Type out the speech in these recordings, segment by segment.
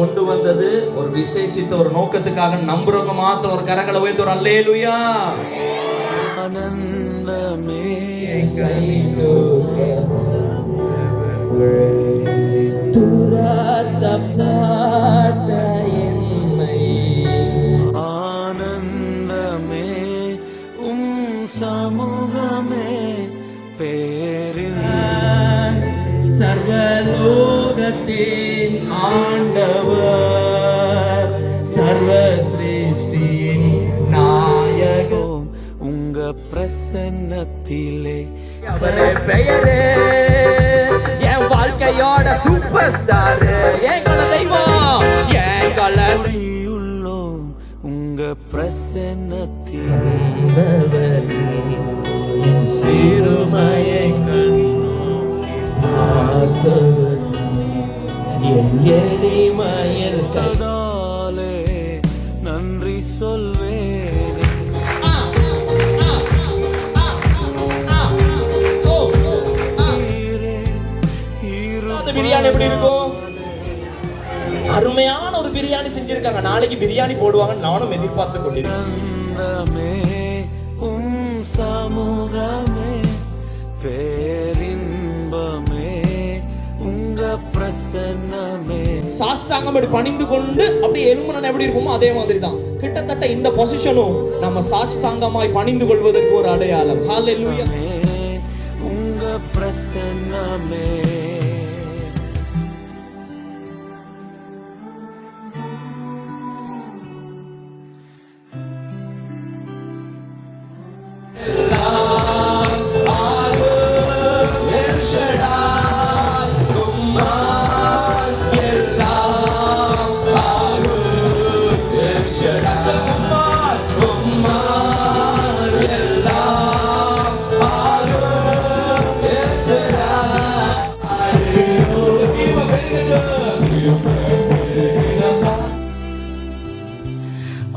கொண்டு வந்தது ஒரு விசேஷித்த ஒரு நோக்கத்துக்காக. நம்புறவங்க மாத்திரம் ஒரு கரங்களை உயர்த்தி ஒரு அல்லேலூயா. ஆனந்தமே ஆனந்தமே சமூகமே பேரின் சர்வலோகத்தின் ஆண்டவர் சர்வ சிருஷ்டியின் நாயகம் உங்க பிரசன்னத்திலே பெயரே என் வாழ்க்கையோட சூப்பர் ஸ்டார் எங்கள தெய்வம் எங்கள உள்ளோம் உங்க பிரசன்னத்திலே என் சிறுமயங்கள் பார்த்தவர் என் எளிமையில் கதாலே நன்றி சொல்வேன். பிரியாணி எப்படி இருக்கும்? அருமையான ஒரு பிரியாணி செஞ்சிருக்காங்க. நாளைக்கு பிரியாணி போடுவாங்க நானும் எதிர்பார்த்து கொண்டிருக்கேன். சமூகமே பேரின்பமே உங்க பிரசன்னமே. சாஷ்டாங்கம் அப்படி பணிந்து கொண்டு அப்படி எலும்புன எப்படி இருக்குமோ அதே மாதிரி தான் கிட்டத்தட்ட இந்த பொசிஷனும் நம்ம சாஷ்டாங்கமாய் பணிந்து கொள்வதற்கு ஒரு அடையாளம். ஹல்லேலூயா. உங்க பிரசன்னமே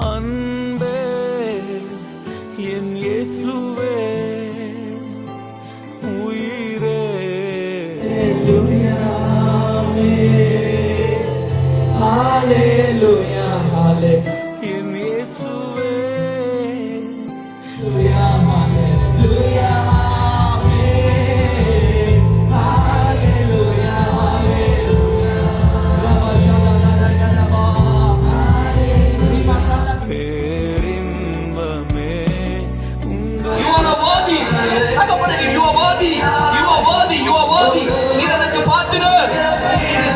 அன்பே என் இயேசுவே உயிரே ஹல்லேலூயா ஹல்லேலூயா என் இயேசுவே ஹல்லேலூயா பேரின்பமே உங்க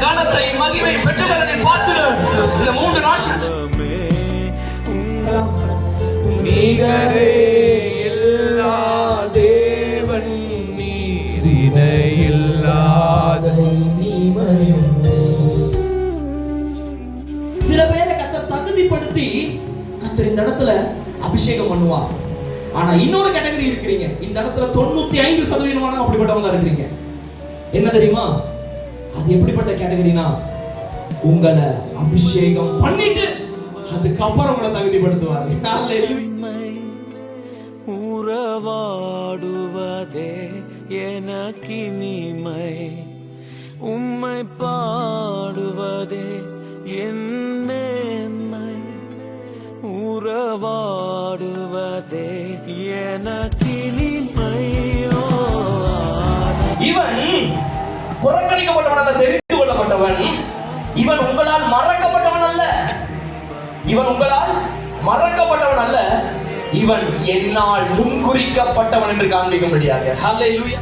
கனத்தை மகிமை பெற்றவர்களின் பாத்திரர். இந்த 3 நாட்கள் நிகரே எல்லா தேவன் நீரினை இல்லாத நீமையும். சில பேரை கர்த்தர் தகுதிப்படுத்தி கர்த்தர் இந்த இடத்துல அபிஷேகம் பண்ணுவார். ஆனா இன்னொரு கேட்டகரி இருக்கிறீங்க. இந்த இடத்துல 95% அப்படிப்பட்டவங்க இருக்கிறீங்க. என்ன தெரியுமா? அது எப்படிப்பட்ட கேட்டகரினா உங்களை அபிஷேகம் பண்ணிட்டு அதுக்கப்புறம் உங்களை தகுதிப்படுத்துவார். உறவாடுவதே எனக்கினிமை உம்மை பாடுவதே என் மேன்மை உறவாடுவதே எனக்கினிமையோ. இவன் புறக்கணிக்கப்பட்டவன் அல்ல, தெரிந்து கொள்ளப்பட்டவன். இவன் உங்களால் மறக்கப்பட்டவன் அல்ல. இவன் உங்களால் மறக்கப்பட்டவன் அல்ல. இவன் என்னால் முன்குறிக்கப்பட்டவன் என்று காண்பிக்கும்படியாக. ஹல்லேலூயா.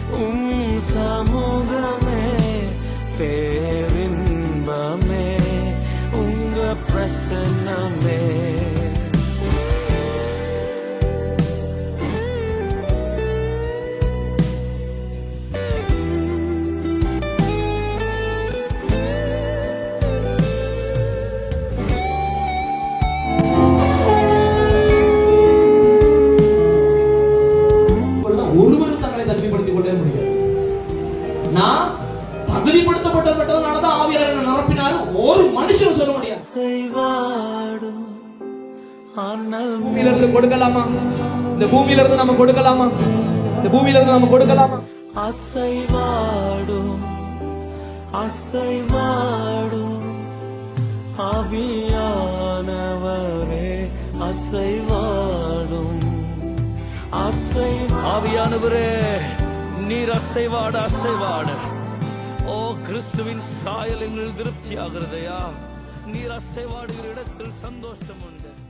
சமூகமே பேரின்பமே உங்க பிரசன்னமே. ஒருவரும் தங்களை தகுதிப்படுத்திக் கொள்ளவே முடியாது. நான் தகுதிப்படுத்தப்பட்டவனாலதான் ஆவியாளர் என்ன நிரப்பினாரு ஒரு மனுஷன் சொல்ல முடியாது. பூமியில இருந்து கொடுக்கலாமா? இந்த பூமியில இருந்து நம்ம கொடுக்கலாமா? இந்த பூமியில இருந்து நம்ம கொடுக்கலாமா? அசைவாடும் அசைவாடும் ஆவியானவரே அசைவாடும் ஆவியானவரே நீர் அசைவாட ஓ கிறிஸ்துவின் சாயல் எங்கள் திருப்தி ஆகிறதையா நீர் அசைவாடுகிற இடத்தில் சந்தோஷம் உண்டு.